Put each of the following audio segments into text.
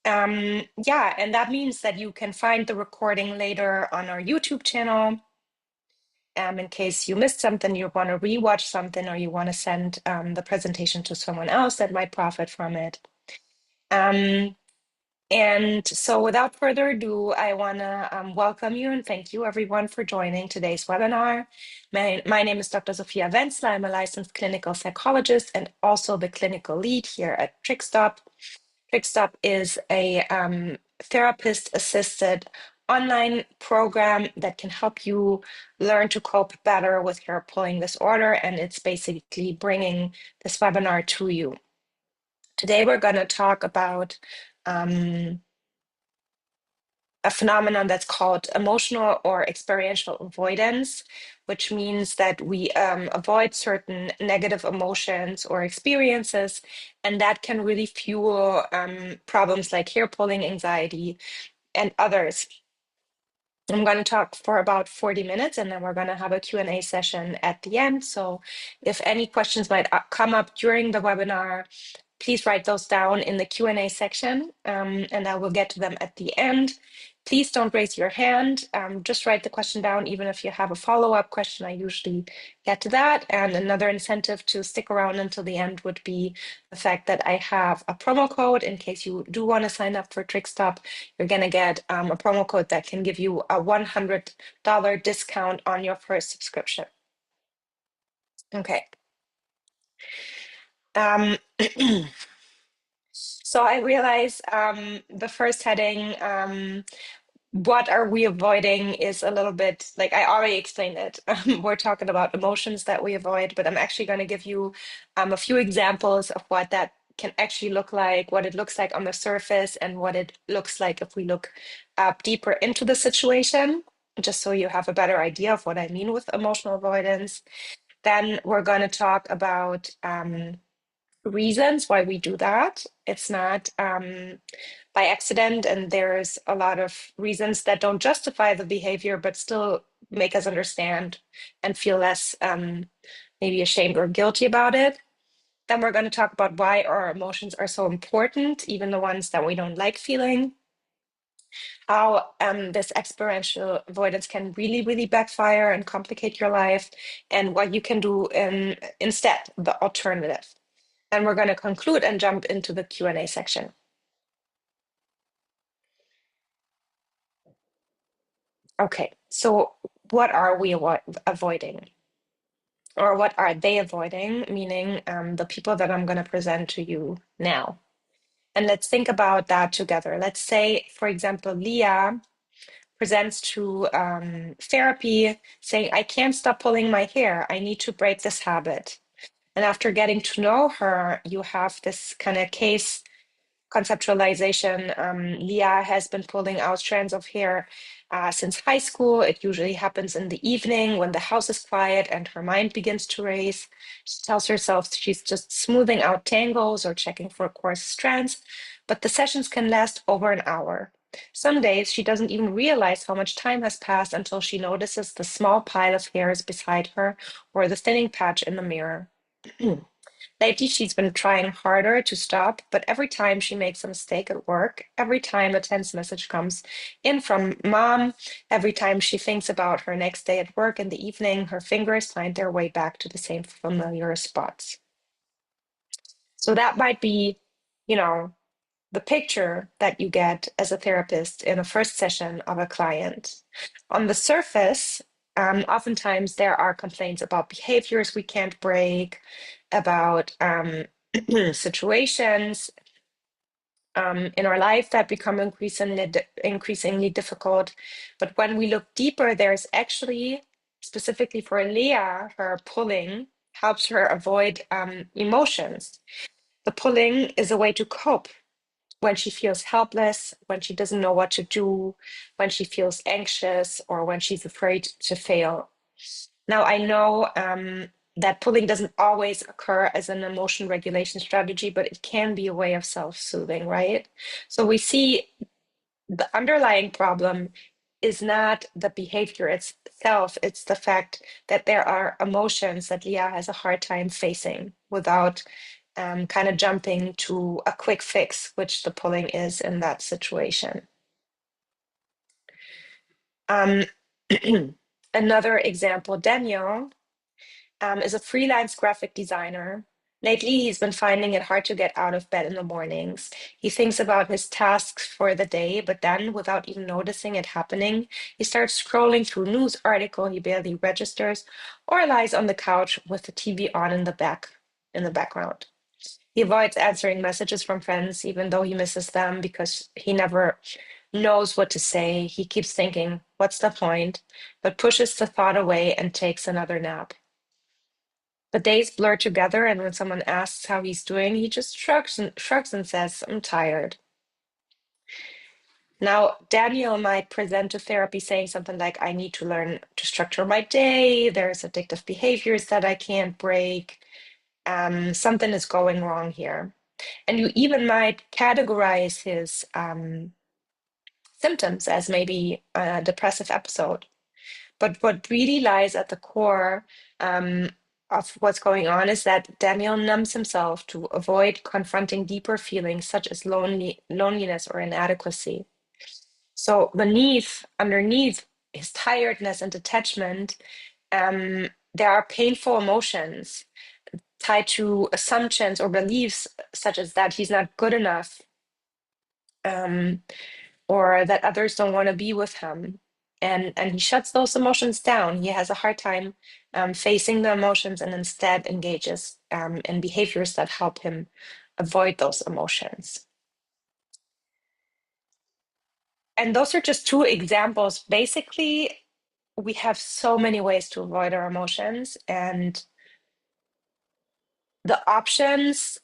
Yeah, and that means that you can find the recording later on our YouTube channel. In case you missed something, you want to rewatch something, or you want to send the presentation to someone else that might profit from it. Um, and so without further ado, I want to welcome you and thank you everyone for joining today's webinar. My name is Dr. Sophia Wenzler. I'm a licensed clinical psychologist and also the clinical lead here at TrickStop. TrickStop is a therapist-assisted online program that can help you learn to cope better with hair pulling disorder, and it's basically bringing this webinar to you. Today, we're going to talk about a phenomenon that's called emotional or experiential avoidance, which means that we avoid certain negative emotions or experiences, and that can really fuel problems like hair pulling, anxiety, and others. I'm going to talk for about 40 minutes, and then we're going to have a Q&A session at the end. So if any questions might come up during the webinar, please write those down in the Q&A section, and I will get to them at the end. Please don't raise your hand. Just write the question down, even if you have a follow-up question. I usually get to that. And another incentive to stick around until the end would be the fact that I have a promo code in case you do want to sign up for TrickStop. You're going to get a promo code that can give you a $100 discount on your first subscription. Okay. So I realize the first heading, what are we avoiding, is a little bit like I already explained it. We're talking about emotions that we avoid, but I'm actually going to give you a few examples of what that can actually look like, what it looks like on the surface, and what it looks like if we look deeper into the situation, just so you have a better idea of what I mean with emotional avoidance. Then we're going to talk about reasons why we do that. It's not by accident, and there's a lot of reasons that don't justify the behavior, but still make us understand and feel less maybe ashamed or guilty about it. Then we're going to talk about why our emotions are so important, even the ones that we don't like feeling. How this experiential avoidance can really, really backfire and complicate your life, and what you can do instead, the alternative. And we're going to conclude and jump into the Q&A section. Okay, so what are we avoiding? Or what are they avoiding? Meaning the people that I'm going to present to you now. And let's think about that together. Let's say, for example, Leah presents to therapy saying, I can't stop pulling my hair. I need to break this habit. And after getting to know her, you have this kind of case conceptualization. Leah has been pulling out strands of hair since high school. It usually happens in the evening when the house is quiet and her mind begins to race. She tells herself she's just smoothing out tangles or checking for coarse strands, but the sessions can last over an hour. Some days she doesn't even realize how much time has passed until she notices the small pile of hairs beside her or the thinning patch in the mirror. Lately, she's been trying harder to stop, but every time she makes a mistake at work, every time a tense message comes in from mom, every time she thinks about her next day at work in the evening, her fingers find their way back to the same familiar spots. So that might be, you know, the picture that you get as a therapist in a first session of a client. On the surface, oftentimes there are complaints about behaviors we can't break, about situations in our life that become increasingly difficult. But when we look deeper, there's actually, specifically for Leah, her pulling helps her avoid emotions. The pulling is a way to cope when she feels helpless, when she doesn't know what to do, when she feels anxious, or when she's afraid to fail. Now, I know that pulling doesn't always occur as an emotion regulation strategy, but it can be a way of self-soothing, right? So we see the underlying problem is not the behavior itself, it's the fact that there are emotions that Leah has a hard time facing without kind of jumping to a quick fix, which the pulling is in that situation. Um, Another example, Daniel is a freelance graphic designer. Lately, he's been finding it hard to get out of bed in the mornings. He thinks about his tasks for the day, but then, without even noticing it happening, he starts scrolling through news article he barely registers, or lies on the couch with the TV on in the background. He avoids answering messages from friends, even though he misses them, because he never knows what to say. He keeps thinking, what's the point? But pushes the thought away and takes another nap. The days blur together, and when someone asks how he's doing, he just shrugs and says, I'm tired. Now, Daniel might present to therapy saying something like, I need to learn to structure my day. There's addictive behaviors that I can't break. Something is going wrong here. And you even might categorize his symptoms as maybe a depressive episode. But what really lies at the core of what's going on is that Daniel numbs himself to avoid confronting deeper feelings such as loneliness or inadequacy. So underneath his tiredness and detachment, there are painful emotions tied to assumptions or beliefs such as that he's not good enough, um, or that others don't want to be with him. And he shuts those emotions down. He has a hard time facing the emotions and instead engages in behaviors that help him avoid those emotions. And those are just two examples. Basically, we have so many ways to avoid our emotions, and the options,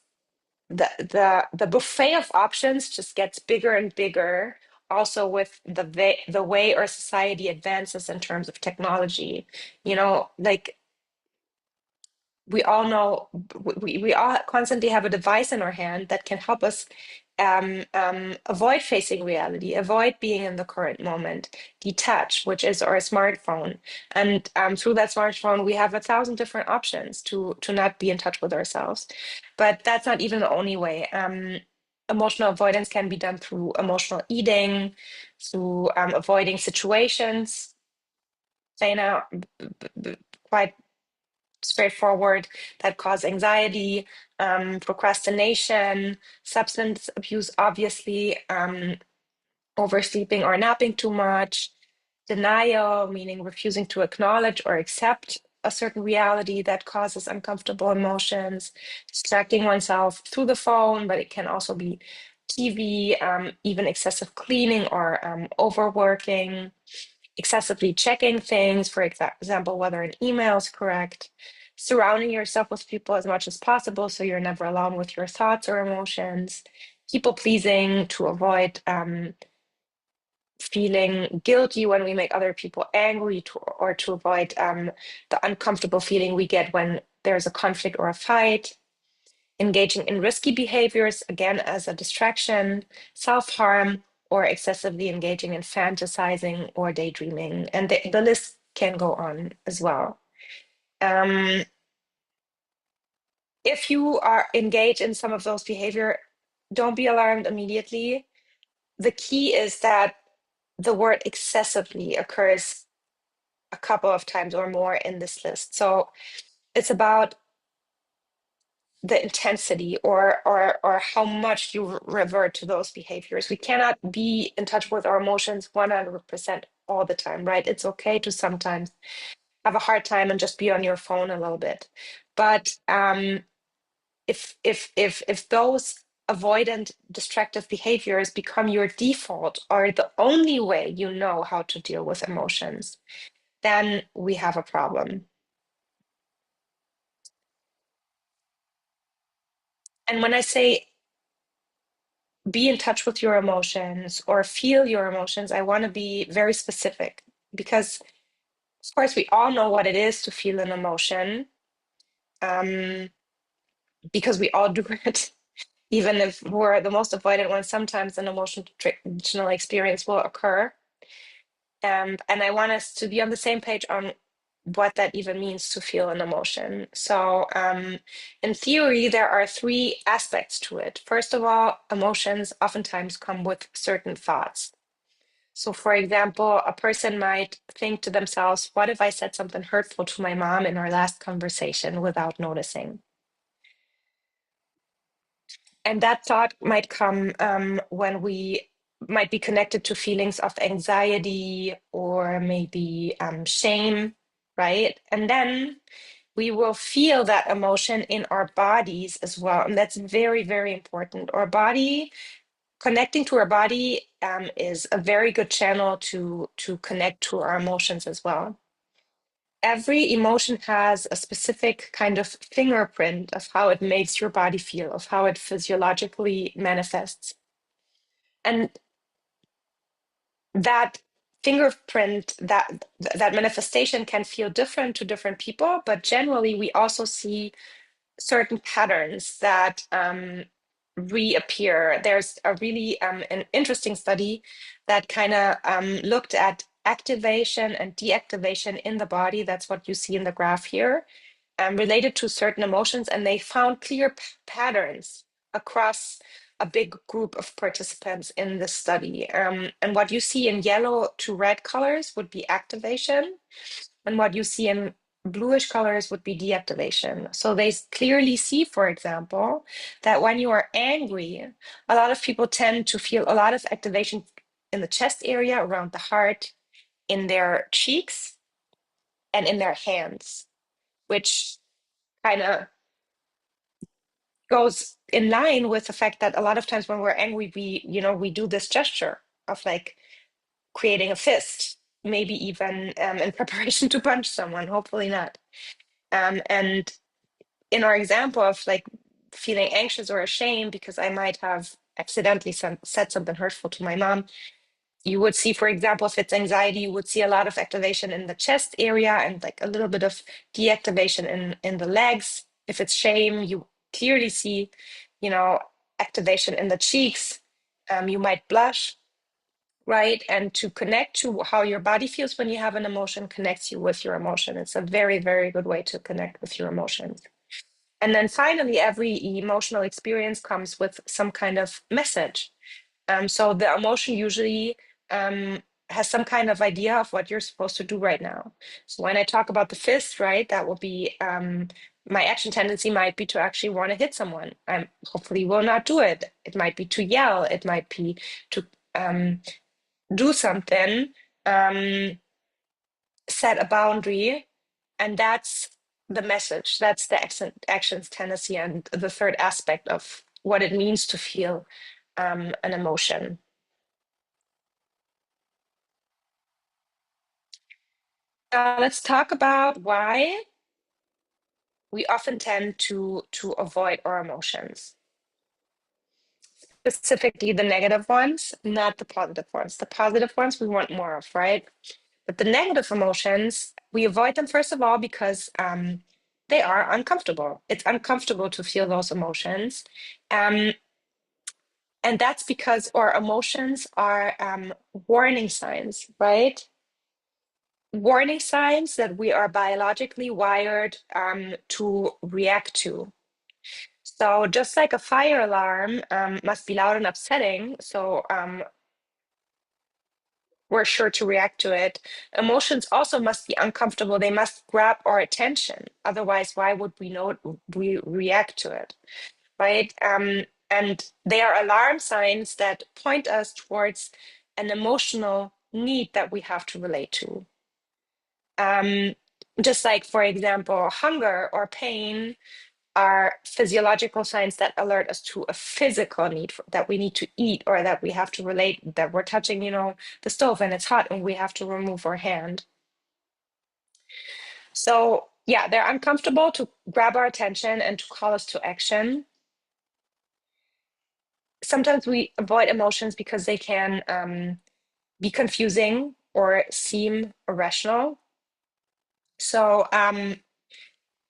the buffet of options just gets bigger and bigger. Also, with the way our society advances in terms of technology, like we all know, we all constantly have a device in our hand that can help us avoid facing reality, avoid being in the current moment, detach, which is our smartphone. And through that smartphone, we have 1,000 different options to not be in touch with ourselves. But that's not even the only way. Emotional avoidance can be done through emotional eating, through avoiding situations. Say now, quite straightforward, that cause anxiety, procrastination, substance abuse, obviously, oversleeping or napping too much, denial, meaning refusing to acknowledge or accept a certain reality that causes uncomfortable emotions, distracting oneself through the phone, but it can also be TV, even excessive cleaning or overworking, excessively checking things, for example, whether an email is correct, surrounding yourself with people as much as possible so you're never alone with your thoughts or emotions, people pleasing to avoid feeling guilty when we make other people angry, or to avoid the uncomfortable feeling we get when there's a conflict or a fight. Engaging in risky behaviors, again, as a distraction, self-harm, or excessively engaging in fantasizing or daydreaming. And the list can go on as well. Um, if you are engaged in some of those behavior, don't be alarmed immediately. The key is that the word excessively occurs a couple of times or more in this list. So it's about the intensity, or how much you revert to those behaviors. We cannot be in touch with our emotions 100% all the time, right? It's okay to sometimes have a hard time and just be on your phone a little bit. But if those avoidant destructive behaviors become your default or the only way you know how to deal with emotions, then we have a problem. And when I say be in touch with your emotions or feel your emotions, I want to be very specific, because, of course, we all know what it is to feel an emotion, um, because we all do it. Even if we're the most avoidant ones, sometimes an emotional experience will occur. And I want us to be on the same page on what that even means to feel an emotion. So, in theory, there are three aspects to it. First of all, emotions oftentimes come with certain thoughts. So, for example, a person might think to themselves, what if I said something hurtful to my mom in our last conversation without noticing? And that thought might come when we might be connected to feelings of anxiety or maybe shame, right? And then we will feel that emotion in our bodies as well. And that's very, very important. Our body, connecting to our body is a very good channel to connect to our emotions as well. Every emotion has a specific kind of fingerprint of how it makes your body feel, of how it physiologically manifests. And that fingerprint, that manifestation can feel different to different people, but generally we also see certain patterns that reappear. There's a really an interesting study that kind of looked at activation and deactivation in the body. That's what you see in the graph here, related to certain emotions, and they found clear patterns across a big group of participants in the study. And what you see in yellow to red colors would be activation, and what you see in bluish colors would be deactivation. So they clearly see, for example, that when you are angry, a lot of people tend to feel a lot of activation in the chest area, around the heart, in their cheeks, and in their hands, which kind of goes in line with the fact that a lot of times when we're angry, we do this gesture of like creating a fist, maybe even in preparation to punch someone, hopefully not. And in our example of like feeling anxious or ashamed because I might have accidentally said something hurtful to my mom, you would see, for example, if it's anxiety, you would see a lot of activation in the chest area and like a little bit of deactivation in the legs. If it's shame, you clearly see, you know, activation in the cheeks. You might blush, right? And to connect to how your body feels when you have an emotion connects you with your emotion. It's a very, very good way to connect with your emotions. And then finally, every emotional experience comes with some kind of message. So the emotion usually has some kind of idea of what you're supposed to do right now. So when I talk about the fist, right, that will be my action tendency might be to actually want to hit someone. I hopefully will not do it. It might be to yell. It might be to do something, um, set a boundary, and that's the message. That's the actions tendency, and the third aspect of what it means to feel an emotion. Let's talk about why we often tend to avoid our emotions, specifically the negative ones, not the positive ones. The positive ones we want more of, right? But the negative emotions, we avoid them first of all because they are uncomfortable. It's uncomfortable to feel those emotions. Um, and that's because our emotions are warning signs, right? Warning signs that we are biologically wired to react to. So just like a fire alarm must be loud and upsetting, so we're sure to react to it. Emotions also must be uncomfortable. They must grab our attention. Otherwise, why would we react to it, right? And they are alarm signs that point us towards an emotional need that we have to relate to. Um, just like, for example, hunger or pain are physiological signs that alert us to a physical need that we need to eat, or that we have to relate, that we're touching, the stove and it's hot and we have to remove our hand. So yeah, they're uncomfortable to grab our attention and to call us to action. Sometimes we avoid emotions because they can be confusing or seem irrational. So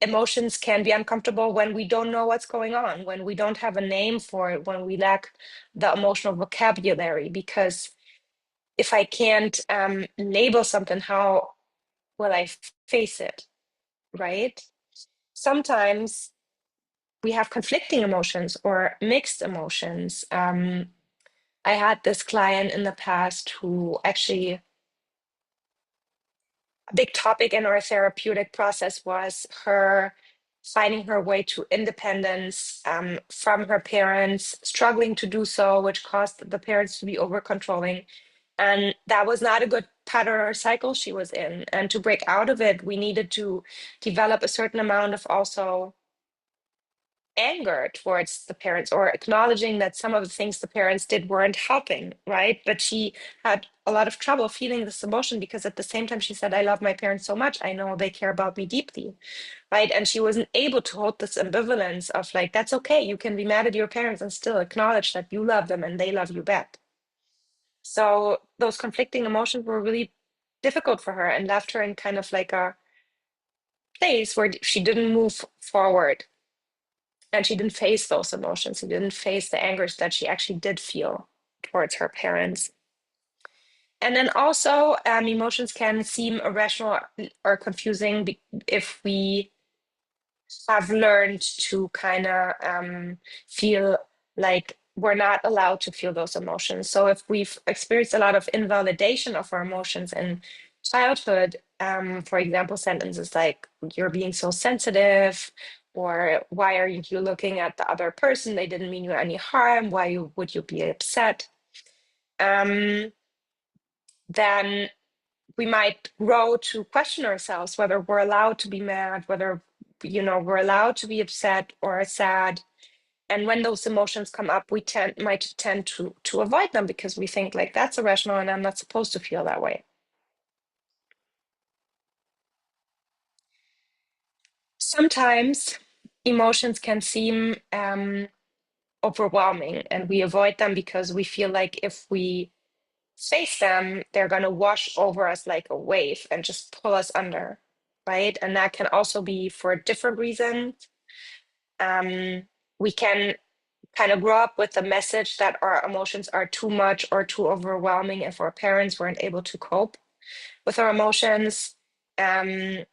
emotions can be uncomfortable when we don't know what's going on, when we don't have a name for it, when we lack the emotional vocabulary. Because if I can't label something, how will I face it, right? Sometimes we have conflicting emotions or mixed emotions. I had this client in the past who actually, a big topic in our therapeutic process was her finding her way to independence from her parents, struggling to do so, which caused the parents to be over controlling. And that was not a good pattern or cycle she was in. And to break out of it, we needed to develop a certain amount of also anger towards the parents, or acknowledging that some of the things the parents did weren't helping, right? But she had a lot of trouble feeling this emotion because at the same time she said, I love my parents so much. I know they care about me deeply, right? And she wasn't able to hold this ambivalence of like, that's okay. You can be mad at your parents and still acknowledge that you love them and they love you back. So those conflicting emotions were really difficult for her and left her in kind of like a place where she didn't move forward. And she didn't face those emotions. She didn't face the angers that she actually did feel towards her parents. And then also, emotions can seem irrational or confusing if we have learned to kind of feel like we're not allowed to feel those emotions. So if we've experienced a lot of invalidation of our emotions in childhood, for example, sentences like "you're being so sensitive," or "why are you looking at the other person? They didn't mean you any harm. Why would you be upset?" Um, then we might grow to question ourselves whether we're allowed to be mad, whether we're allowed to be upset or sad. And when those emotions come up, we might tend to avoid them because we think like that's irrational and I'm not supposed to feel that way. Sometimes emotions can seem overwhelming and we avoid them because we feel like if we face them, they're going to wash over us like a wave and just pull us under, right? And that can also be for different reasons. We can kind of grow up with the message that our emotions are too much or too overwhelming if our parents weren't able to cope with our emotions. Um,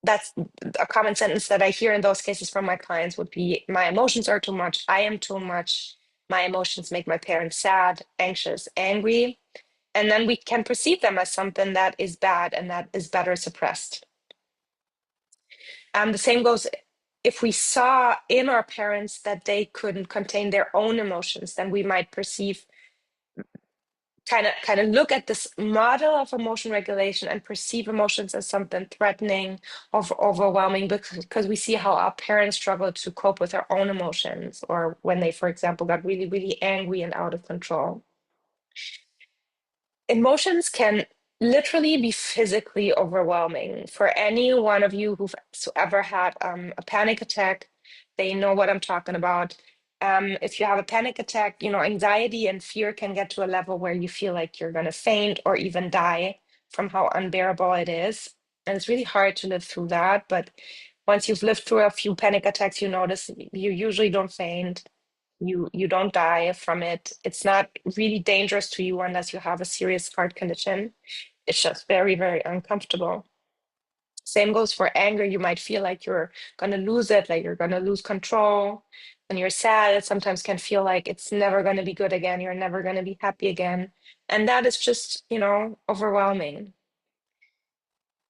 that's a common sentence that I hear in those cases from my clients would be, my emotions are too much, I am too much, my emotions make my parents sad, anxious, angry. And then we can perceive them as something that is bad and that is better suppressed. The same goes if we saw in our parents that they couldn't contain their own emotions, then we might perceive kind of look at this model of emotion regulation and perceive emotions as something threatening or overwhelming because we see how our parents struggle to cope with their own emotions, or when they, for example, got really, really angry and out of control. Emotions can literally be physically overwhelming. For any one of you who've ever had a panic attack, they know what I'm talking about. If you have a panic attack, anxiety and fear can get to a level where you feel like you're going to faint or even die from how unbearable it is. And it's really hard to live through that. But once you've lived through a few panic attacks, you notice you usually don't faint, you don't die from it. It's not really dangerous to you unless you have a serious heart condition. It's just very, very uncomfortable. Same goes for anger. You might feel like you're going to lose it, like you're going to lose control. When you're sad, it sometimes can feel like it's never going to be good again. You're never going to be happy again. And that is just, overwhelming.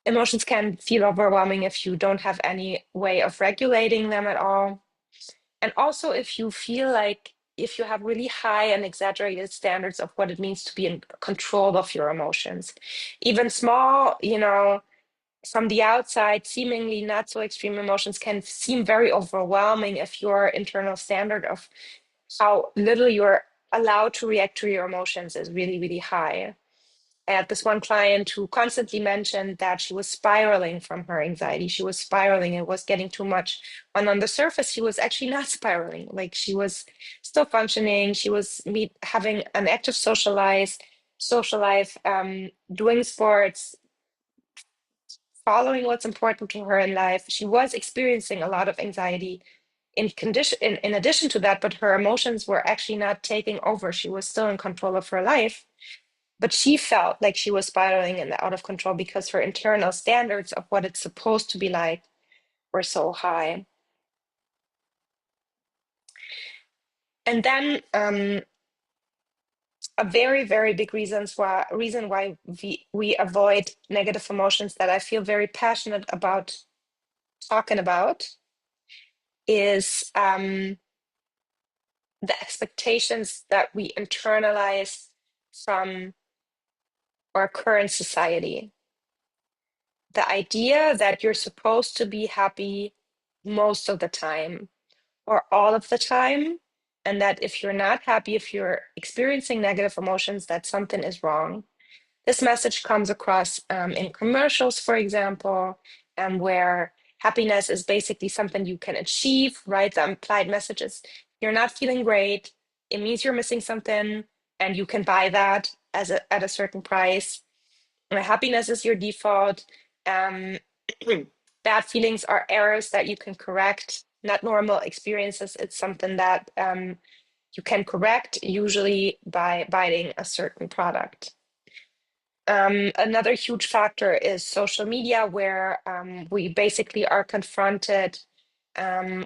Emotions can feel overwhelming if you don't have any way of regulating them at all. And also, if you feel like if you have really high and exaggerated standards of what it means to be in control of your emotions, even small, from the outside, seemingly not so extreme emotions can seem very overwhelming if your internal standard of how little you're allowed to react to your emotions is really, really high. I had this one client who constantly mentioned that she was spiraling from her anxiety. She was spiraling. It was getting too much. And on the surface, she was actually not spiraling. Like she was still functioning. She was having an active social life, doing sports, following what's important to her in life. She was experiencing a lot of anxiety in addition to that, but her emotions were actually not taking over. She was still in control of her life. But she felt like she was spiraling and out of control because her internal standards of what it's supposed to be like were so high. And then a very, very big reason why we avoid negative emotions that I feel very passionate about talking about is the expectations that we internalize from our current society. The idea that you're supposed to be happy most of the time or all of the time, and that if you're not happy, if you're experiencing negative emotions, that something is wrong. This message comes across in commercials, for example, where happiness is basically something you can achieve, right? The implied message is you're not feeling great. It means you're missing something, and you can buy that at a certain price. Happiness is your default. Um, Bad feelings are errors that you can correct, not normal experiences. It's something that you can correct, usually by buying a certain product. Another huge factor is social media, where we basically are confronted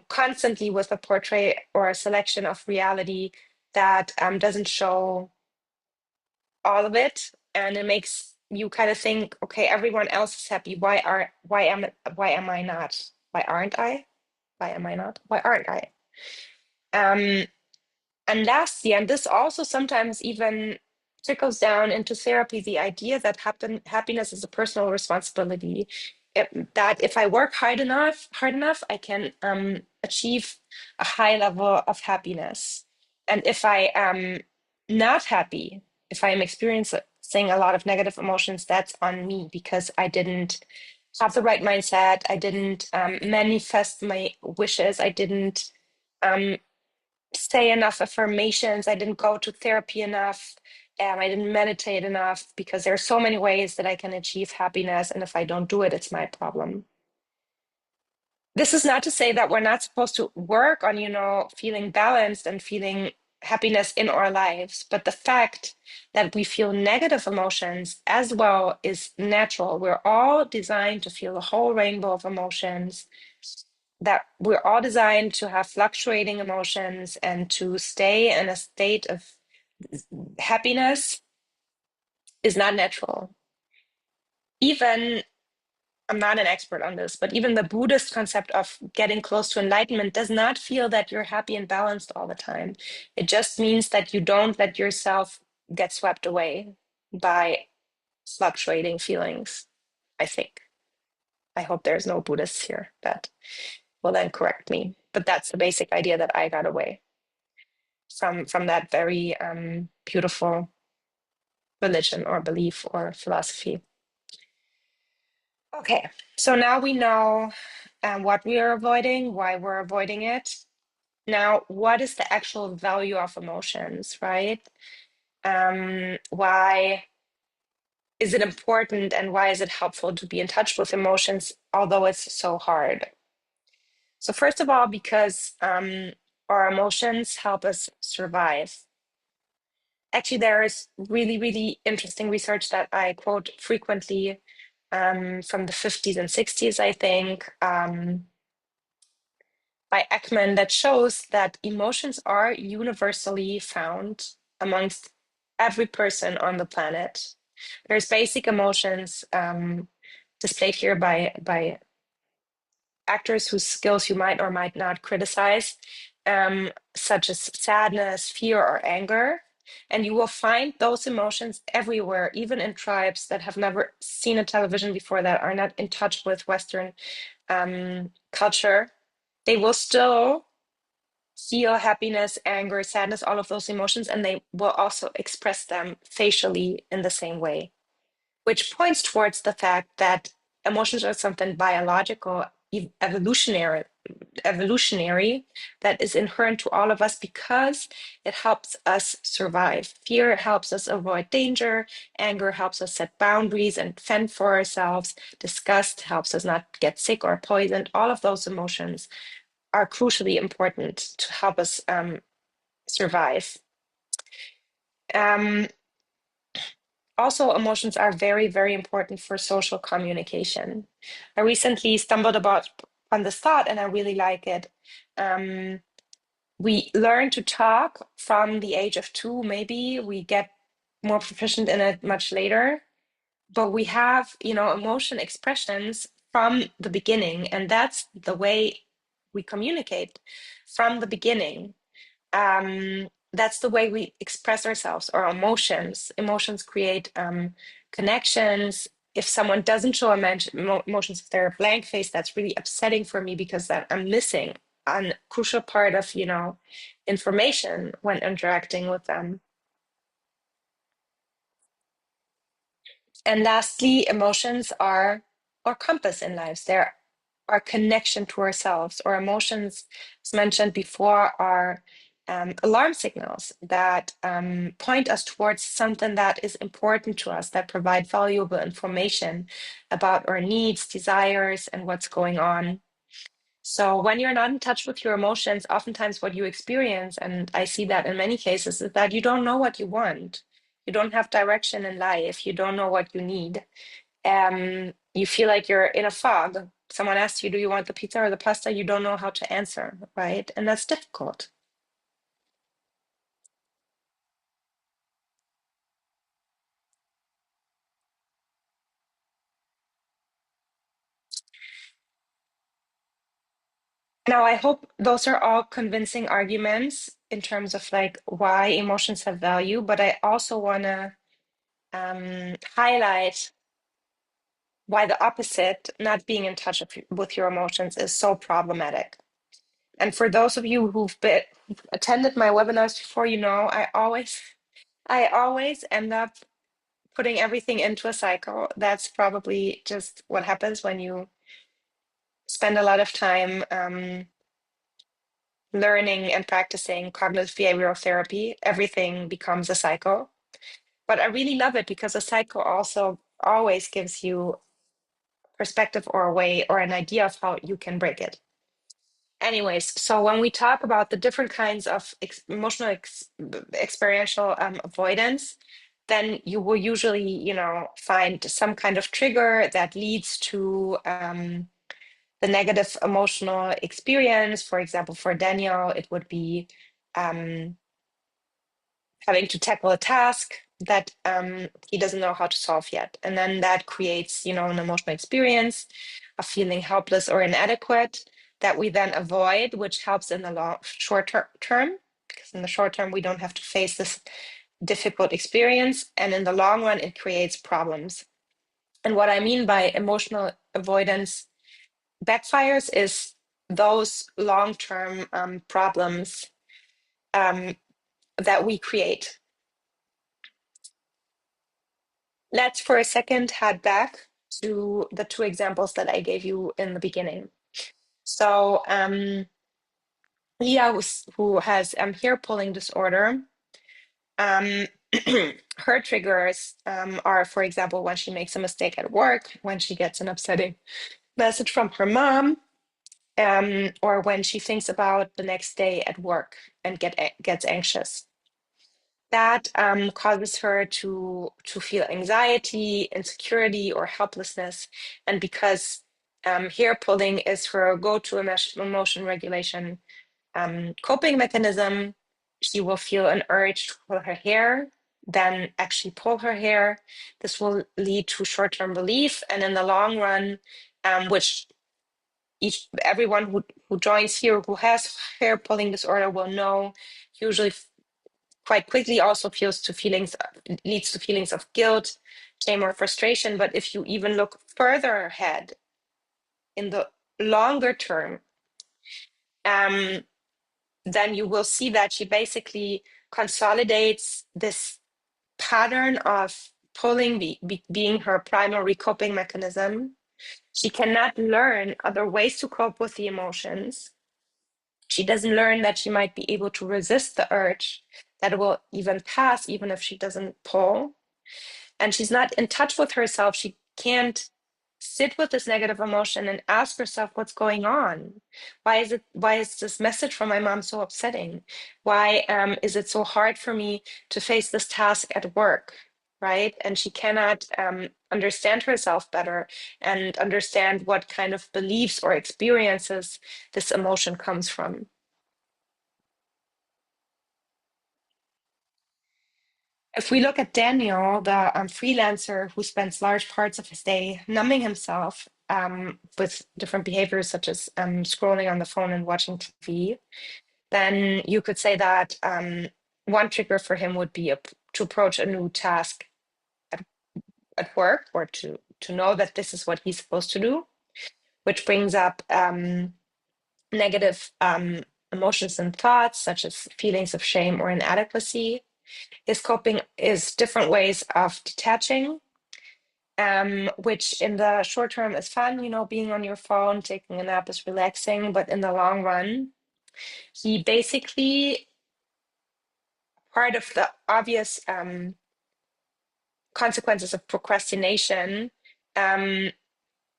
constantly with a portrait or a selection of reality that doesn't show all of it, and it makes you kind of think, okay, everyone else is happy. Why am I not? Why aren't I? Why am I not? Why aren't I? Um, And lastly, and this also sometimes even trickles down into therapy, the idea that happiness is a personal responsibility. That if I work hard enough, I can achieve a high level of happiness. And if I am not happy, if I am experiencing a lot of negative emotions, that's on me because I didn't have the right mindset. I didn't manifest my wishes. I didn't um, say enough affirmations. I didn't go to therapy enough. I didn't meditate enough because there are so many ways that I can achieve happiness. And if I don't do it, it's my problem. This is not to say that we're not supposed to work on, feeling balanced and feeling happiness in our lives. But the fact that we feel negative emotions as well is natural. We're all designed to feel a whole rainbow of emotions, that we're all designed to have fluctuating emotions and to stay in a state of happiness is not natural. Even, I'm not an expert on this, but even the Buddhist concept of getting close to enlightenment does not feel that you're happy and balanced all the time. It just means that you don't let yourself get swept away by fluctuating feelings, I think. I hope there's no Buddhists here that will then correct me. But that's the basic idea that I got away from that very beautiful religion or belief or philosophy. Okay, so now we know what we are avoiding, why we're avoiding it. Now, what is the actual value of emotions, right? Why is it important and why is it helpful to be in touch with emotions, although it's so hard? So, first of all, because our emotions help us survive. Actually, there is really, really interesting research that I quote frequently from the 50s and 60s, I think, by Ekman, that shows that emotions are universally found amongst every person on the planet. There's basic emotions displayed here by actors whose skills you might or might not criticize, such as sadness, fear, or anger. And you will find those emotions everywhere, even in tribes that have never seen a television before, that are not in touch with Western culture. They will still feel happiness, anger, sadness, all of those emotions, and they will also express them facially in the same way, which points towards the fact that emotions are something biological, evolutionary that is inherent to all of us because it helps us survive. Fear helps us avoid danger. Anger helps us set boundaries and fend for ourselves. Disgust helps us not get sick or poisoned. All of those emotions are crucially important to help us survive. Um, also emotions are very, very important for social communication. I recently stumbled about on this thought and I really like it. Um, we learn to talk from the age of 2, maybe we get more proficient in it much later, but we have, emotion expressions from the beginning, and that's the way we communicate from the beginning. That's the way we express ourselves or emotions. Emotions create connections. If someone doesn't show emotions, if they're a blank face, that's really upsetting for me because that I'm missing a crucial part of, information when interacting with them. And lastly, emotions are our compass in lives. They're our connection to ourselves. Or emotions, as mentioned before, are alarm signals that point us towards something that is important to us, that provide valuable information about our needs, desires, and what's going on. So when you're not in touch with your emotions, oftentimes what you experience, and I see that in many cases, is that you don't know what you want. You don't have direction in life. You don't know what you need. You feel like you're in a fog. Someone asks you, do you want the pizza or the pasta? You don't know how to answer, right? And that's difficult. Now, I hope those are all convincing arguments in terms of like why emotions have value, but I also want to highlight why the opposite, not being in touch with your emotions, is so problematic. And for those of you who've attended my webinars before, I always end up putting everything into a cycle. That's probably just what happens when you spend a lot of time learning and practicing cognitive behavioral therapy. Everything becomes a cycle. But I really love it because a cycle also always gives you perspective or a way or an idea of how you can break it. Anyways, so when we talk about the different kinds of emotional experiential avoidance, then you will usually, find some kind of trigger that leads to the negative emotional experience. For example, for Daniel, it would be um, having to tackle a task that he doesn't know how to solve yet. And then that creates, an emotional experience of feeling helpless or inadequate that we then avoid, which helps in the term, because in the short term, we don't have to face this difficult experience. And in the long run, it creates problems. And what I mean by emotional avoidance backfires is those long-term problems that we create. Let's for a second head back to the two examples that I gave you in the beginning. So Leah, who has hair pulling disorder, um, her triggers are, for example, when she makes a mistake at work, when she gets an upsetting message from her mom, or when she thinks about the next day at work and gets anxious. That causes her to feel anxiety, insecurity, or helplessness. And because hair pulling is her go-to emotion regulation coping mechanism, she will feel an urge to pull her hair, then actually pull her hair. This will lead to short-term relief, and in the long run, which everyone who joins here who has hair pulling disorder will know, usually quite quickly also leads to feelings of guilt, shame, or frustration. But if you even look further ahead in the longer term, um, then you will see that she basically consolidates this pattern of pulling being her primary coping mechanism. She cannot learn other ways to cope with the emotions. She doesn't learn that she might be able to resist the urge, that it will even pass even if she doesn't pull. And she's not in touch with herself. She can't sit with this negative emotion and ask herself what's going on. Why is this message from my mom so upsetting? Why is it so hard for me to face this task at work? right? And she cannot understand herself better and understand what kind of beliefs or experiences this emotion comes from. If we look at Daniel, the freelancer who spends large parts of his day numbing himself with different behaviors such as scrolling on the phone and watching TV, then you could say that one trigger for him would be to approach a new task at, at work, or to know that this is what he's supposed to do, which brings up negative emotions and thoughts such as feelings of shame or inadequacy. His coping is different ways of detaching, which in the short term is fun, being on your phone, taking a nap is relaxing, but in the long run, he basically, part of the obvious consequences of procrastination, um,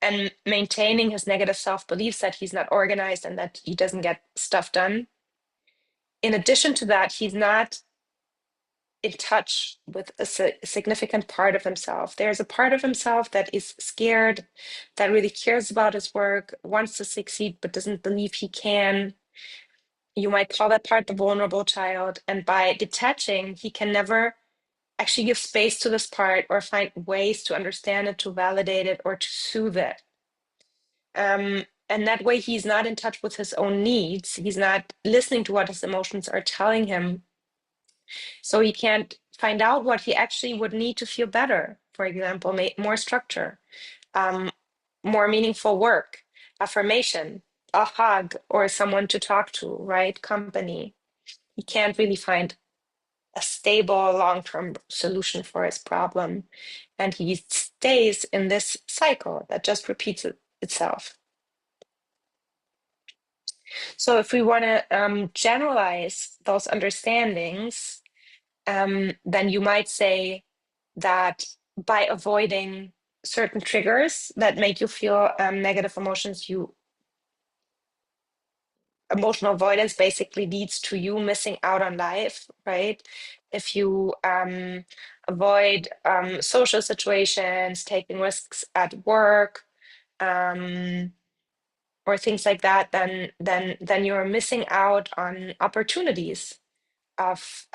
and maintaining his negative self-beliefs that he's not organized and that he doesn't get stuff done. In addition to that, he's not in touch with a significant part of himself. There's a part of himself that is scared, that really cares about his work, wants to succeed, but doesn't believe he can. You might call that part the vulnerable child. And by detaching, he can never actually give space to this part or find ways to understand it, to validate it, or to soothe it. And that way, he's not in touch with his own needs. He's not listening to what his emotions are telling him. So he can't find out what he actually would need to feel better. For example, more structure, um, more meaningful work, affirmation, a hug, or someone to talk to, right? Company. He can't really find a stable long-term solution for his problem. And he stays in this cycle that just repeats itself. So if we want to generalize those understandings, then you might say that by avoiding certain triggers that make you feel negative emotions, emotional avoidance basically leads to you missing out on life, right? If you avoid social situations, taking risks at work, um, or things like that, then you're missing out on opportunities of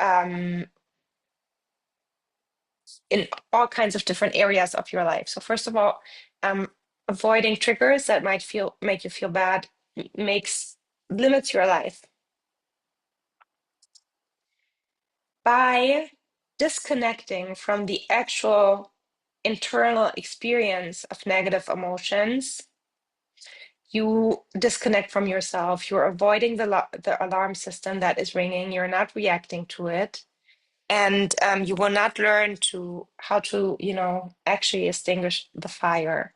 in all kinds of different areas of your life. So first of all, avoiding triggers that might make you feel bad makes limits your life. By disconnecting from the actual internal experience of negative emotions, you disconnect from yourself. You're avoiding the alarm system that is ringing. You're not reacting to it, and you will not learn to how to, actually extinguish the fire.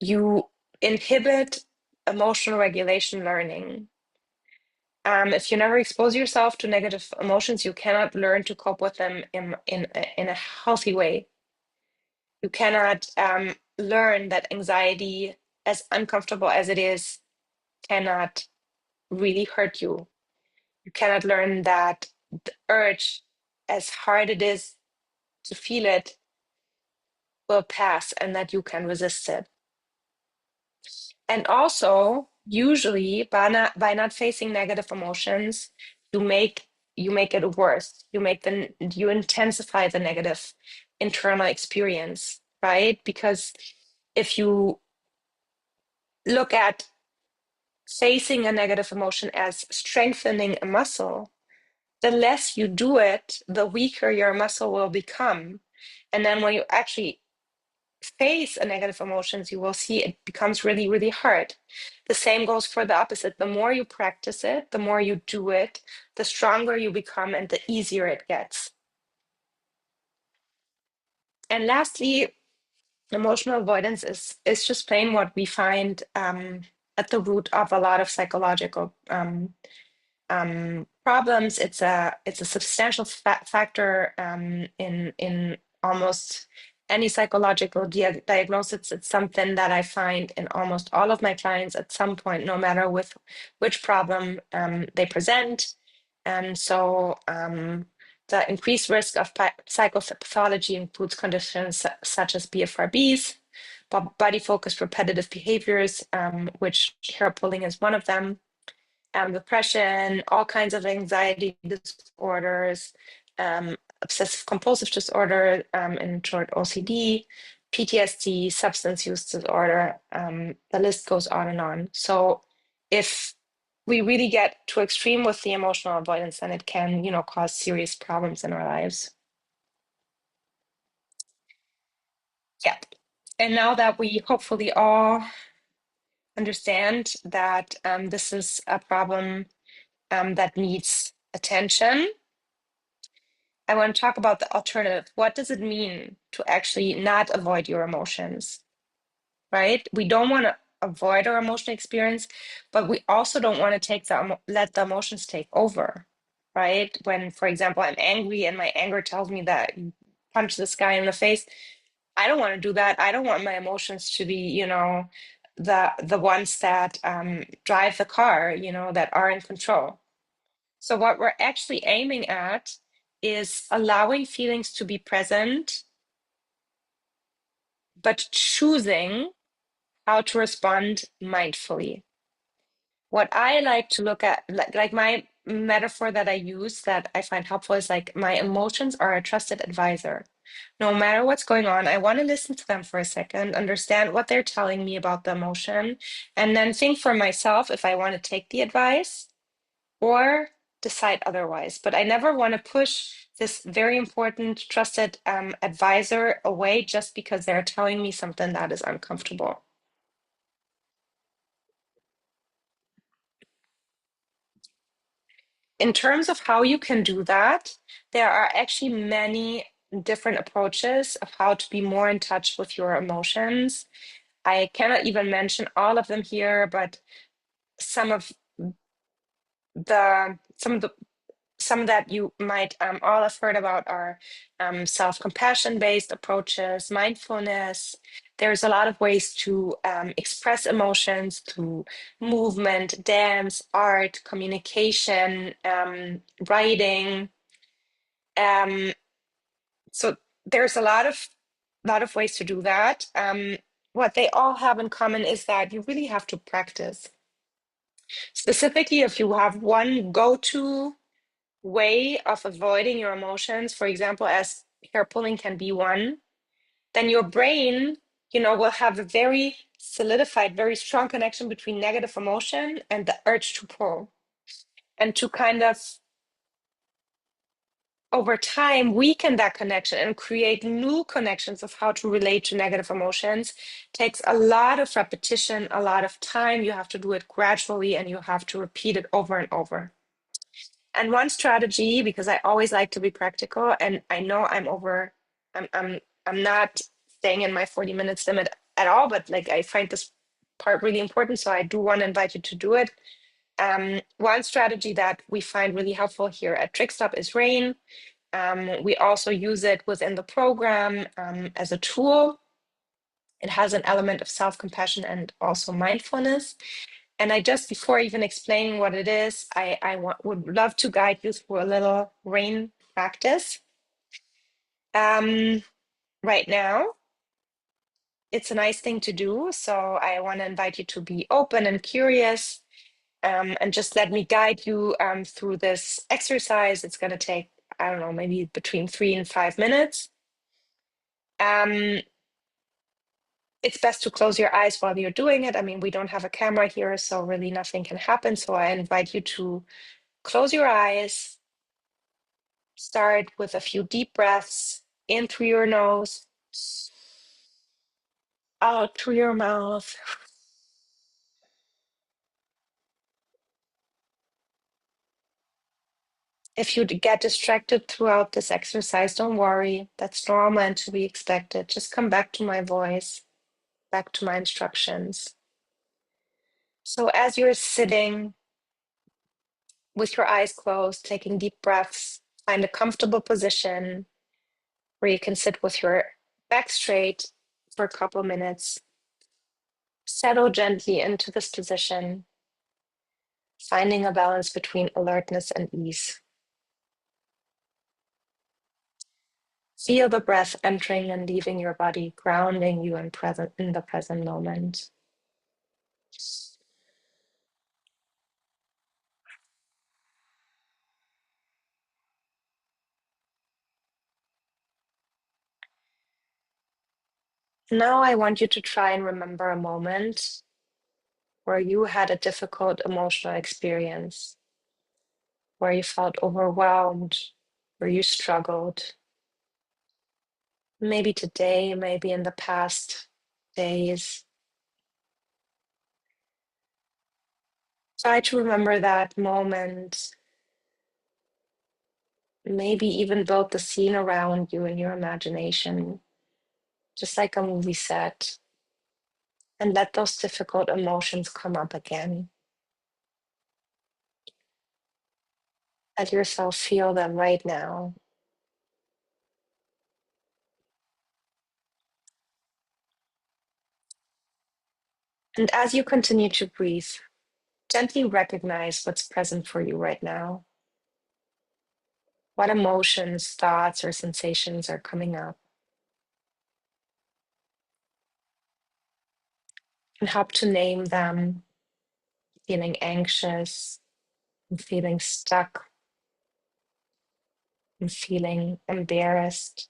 You inhibit emotional regulation learning. If you never expose yourself to negative emotions, you cannot learn to cope with them in a healthy way. You cannot learn that anxiety, as uncomfortable as it is, cannot really hurt you. You cannot learn that the urge, as hard it is to feel it, will pass and that you can resist it. And also, usually by not facing negative emotions, you make it worse. You intensify the negative internal experience, right? Because if you look at facing a negative emotion as strengthening a muscle, the less you do it, the weaker your muscle will become. And then when you actually face a negative emotions, you will see it becomes really, really hard. The same goes for the opposite. The more you practice it, the more you do it, the stronger you become and the easier it gets. And lastly, emotional avoidance is just plain what we find at the root of a lot of psychological problems. It's a substantial factor in almost any psychological diagnosis. It's something that I find in almost all of my clients at some point, no matter with which problem they present. And so The increased risk of psychopathology includes conditions such as BFRBs, body-focused repetitive behaviors, which hair pulling is one of them, depression, all kinds of anxiety disorders, obsessive compulsive disorder, in short, OCD, PTSD, substance use disorder. The list goes on and on. So if we really get too extreme with the emotional avoidance, then it can, cause serious problems in our lives. Yeah. And now that we hopefully all understand that this is a problem that needs attention, I want to talk about the alternative. What does it mean to actually not avoid your emotions, right? We don't want to avoid our emotional experience, but we also don't want to let the emotions take over, right? When, for example, I'm angry and my anger tells me that you punch this guy in the face, I don't want to do that. I don't want my emotions to be, the ones that drive the car, that are in control. So what we're actually aiming at is allowing feelings to be present, but choosing how to respond mindfully. What I like to look at, like my metaphor that I use that I find helpful is like my emotions are a trusted advisor. No matter what's going on, I want to listen to them for a second, understand what they're telling me about the emotion, and then think for myself if I want to take the advice or decide otherwise. But I never want to push this very important, trusted advisor away just because they're telling me something that is uncomfortable. In terms of how you can do that, there are actually many different approaches of how to be more in touch with your emotions. I cannot even mention all of them here, but some of the some that you might all have heard about are self-compassion based approaches, mindfulness. There's a lot of ways to express emotions through movement, dance, art, communication, writing. Um, so there's a lot of ways to do that. What they all have in common is that you really have to practice. Specifically, if you have one go-to way of avoiding your emotions, for example, as hair pulling can be one, then your brain, will have a very solidified, very strong connection between negative emotion and the urge to pull. And to kind of over time weaken that connection and create new connections of how to relate to negative emotions takes a lot of repetition, a lot of time. You have to do it gradually and you have to repeat it over and over. And one strategy, because I always like to be practical, and I know I'm not staying in my 40 minutes limit at all, but like I find this part really important, so I do want to invite you to do it. One strategy that we find really helpful here at TrickStop is RAIN. We also use it within the program as a tool. It has an element of self-compassion and also mindfulness. And I just, before even explaining what it is, would love to guide you through a little RAIN practice. Right now, it's a nice thing to do. So I want to invite you to be open and curious, and just let me guide you through this exercise. It's going to take, I don't know, maybe between 3 and 5 minutes. Um, it's best to close your eyes while you're doing it. I mean, we don't have a camera here, so really nothing can happen. So I invite you to close your eyes, start with a few deep breaths in through your nose, out through your mouth. If you get distracted throughout this exercise, don't worry. That's normal and to be expected. Just come back to my voice, back to my instructions. So as you're sitting with your eyes closed, taking deep breaths, find a comfortable position where you can sit with your back straight for a couple minutes. Settle gently into this position, finding a balance between alertness and ease. Feel the breath entering and leaving your body, grounding you in the present moment. Now I want you to try and remember a moment where you had a difficult emotional experience, where you felt overwhelmed, where you struggled. Maybe today, maybe in the past days. Try to remember that moment, maybe even build the scene around you in your imagination, just like a movie set, and let those difficult emotions come up again. Let yourself feel them right now. And as you continue to breathe, gently recognize what's present for you right now. What emotions, thoughts, or sensations are coming up, and help to name them. Feeling anxious, I'm feeling stuck, I'm feeling embarrassed.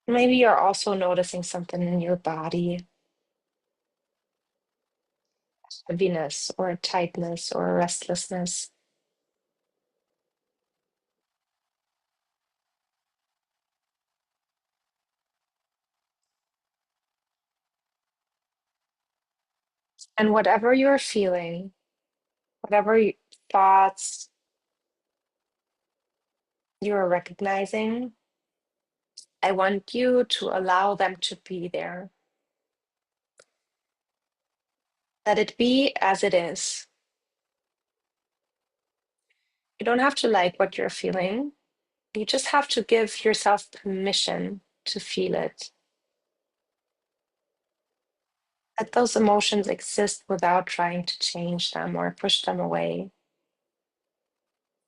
Maybe you're also noticing something in your body, heaviness or a tightness or a restlessness. And whatever you're feeling, thoughts you're recognizing, I want you to allow them to be there. Let it be as it is. You don't have to like what you're feeling. You just have to give yourself permission to feel it. Let those emotions exist without trying to change them or push them away.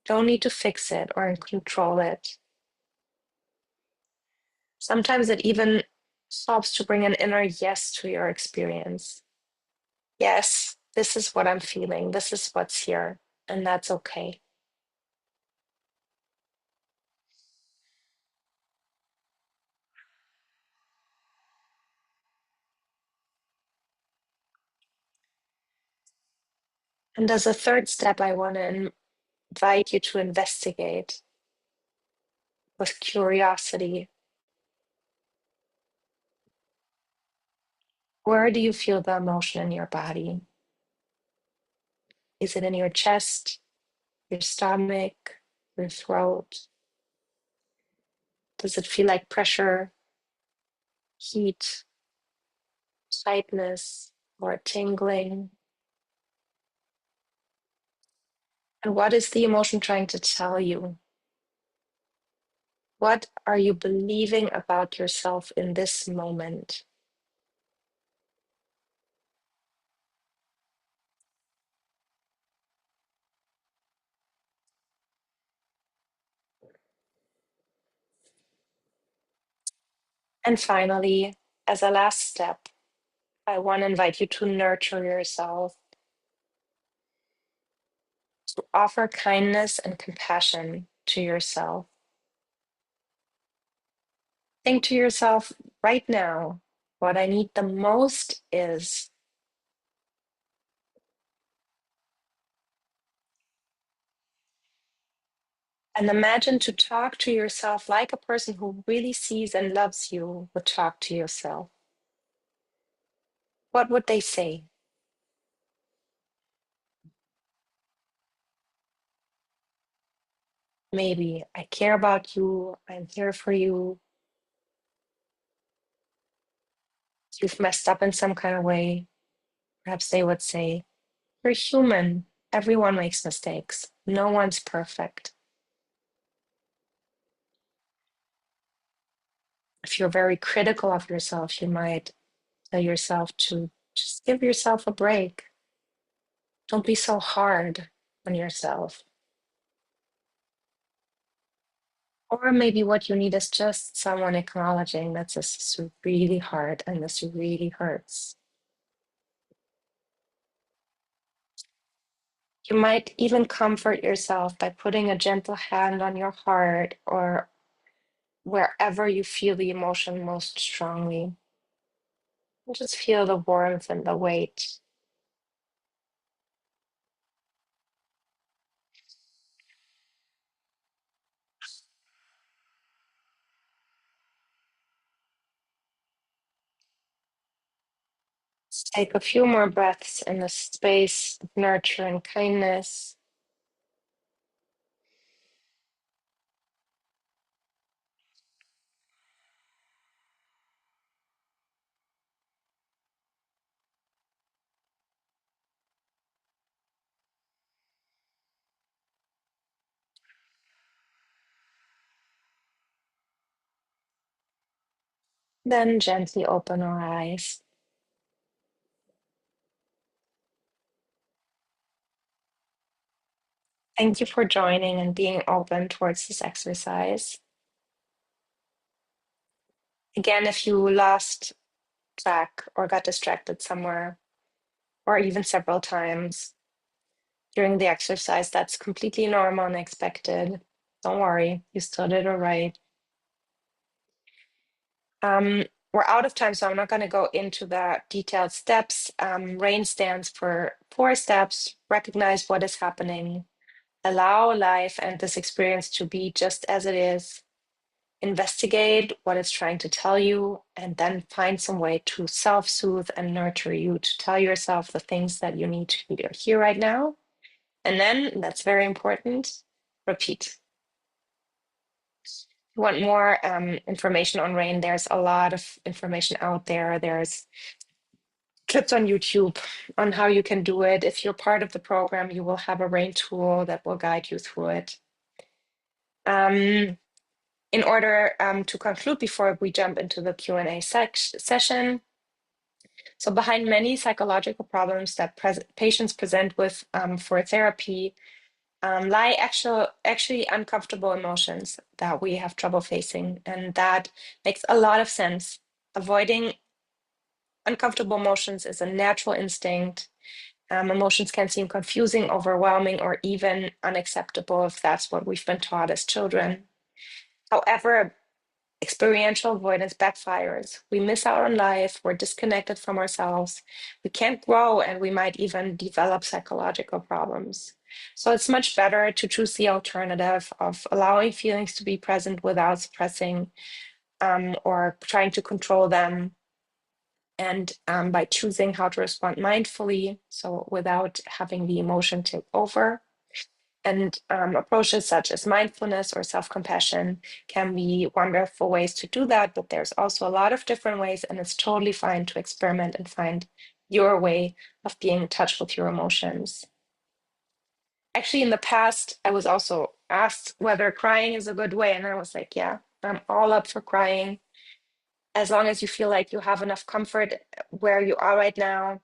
Don't need to fix it or control it. Sometimes it even helps to bring an inner yes to your experience. Yes, this is what I'm feeling. This is what's here, and that's okay. And as a third step, I want to invite you to investigate with curiosity. Where do you feel the emotion in your body? Is it in your chest, your stomach, your throat? Does it feel like pressure, heat, tightness, or tingling? And what is the emotion trying to tell you? What are you believing about yourself in this moment? And finally, as a last step, I want to invite you to nurture yourself, to offer kindness and compassion to yourself. Think to yourself right now, what I need the most is, and imagine to talk to yourself like a person who really sees and loves you would talk to yourself. What would they say? Maybe, I care about you, I'm here for you, if you've messed up in some kind of way. Perhaps they would say, you're human. Everyone makes mistakes. No one's perfect. If you're very critical of yourself, you might tell yourself to just give yourself a break. Don't be so hard on yourself. Or maybe what you need is just someone acknowledging that this is really hard and this really hurts. You might even comfort yourself by putting a gentle hand on your heart or wherever you feel the emotion most strongly. And just feel the warmth and the weight. Just take a few more breaths in the space of nurture and kindness. Then gently open our eyes. Thank you for joining and being open towards this exercise. Again, if you lost track or got distracted somewhere, or even several times during the exercise, that's completely normal and expected. Don't worry, you still did all right. Um, we're out of time, so I'm not going to go into the detailed steps. RAIN stands for 4 steps. Recognize what is happening. Allow life and this experience to be just as it is. Investigate what it's trying to tell you, and then find some way to self-soothe and nurture you to tell yourself the things that you need to hear right now. And then, that's very important, repeat. If you want more information on RAIN, there's a lot of information out there. There's clips on YouTube on how you can do it. If you're part of the program, you will have a RAIN tool that will guide you through it. In order to conclude before we jump into the Q&A session, so behind many psychological problems that patients present with for therapy lie actually uncomfortable emotions that we have trouble facing. And that makes a lot of sense. Avoiding uncomfortable emotions is a natural instinct. Emotions can seem confusing, overwhelming, or even unacceptable if that's what we've been taught as children. However, experiential avoidance backfires. We miss out on life, we're disconnected from ourselves, we can't grow, and we might even develop psychological problems. So it's much better to choose the alternative of allowing feelings to be present without suppressing or trying to control them. And by choosing how to respond mindfully, so without having the emotion take over. And approaches such as mindfulness or self-compassion can be wonderful ways to do that, but there's also a lot of different ways, and it's totally fine to experiment and find your way of being in touch with your emotions. Actually, in the past, I was also asked whether crying is a good way, and I was like, yeah, I'm all up for crying. As long as you feel like you have enough comfort where you are right now,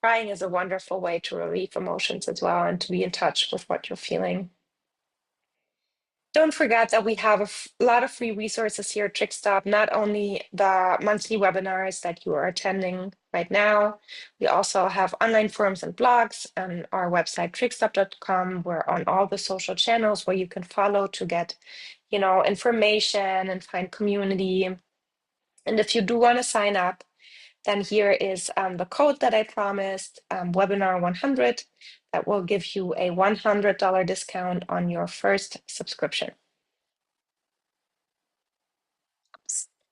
crying is a wonderful way to relieve emotions as well and to be in touch with what you're feeling. Don't forget that we have a lot of free resources here at Trickstop, not only the monthly webinars that you are attending right now. We also have online forums and blogs on our website, trickstop.com. We're on all the social channels where you can follow to get, information and find community. And if you do want to sign up, then here is the code that I promised, webinar 100, that will give you a $100 discount on your first subscription.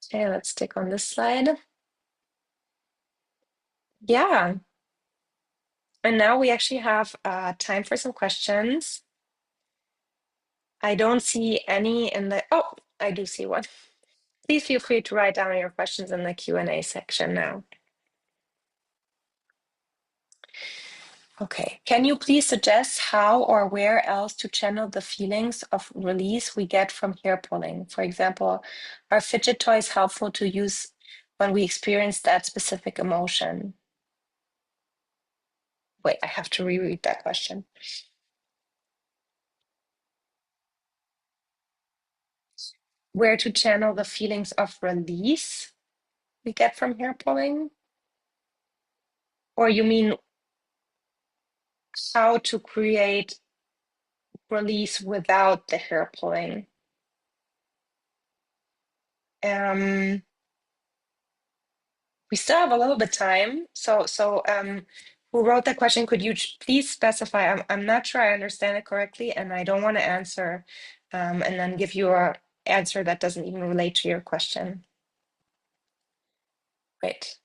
Okay, let's stick on this slide. Yeah, and now we actually have time for some questions. I don't see any in the, oh, I do see one. Please feel free to write down your questions in the Q&A section now. Okay, can you please suggest how or where else to channel the feelings of release we get from hair pulling? For example, are fidget toys helpful to use when we experience that specific emotion? Wait, I have to reread that question. where to channel the feelings of release we get from hair pulling? Or you mean how to create release without the hair pulling? Um, we still have a little bit time. Who wrote that question? Could you please specify? I'm not sure I understand it correctly, and I don't want to answer and then give you a answer that doesn't even relate to your question. Great.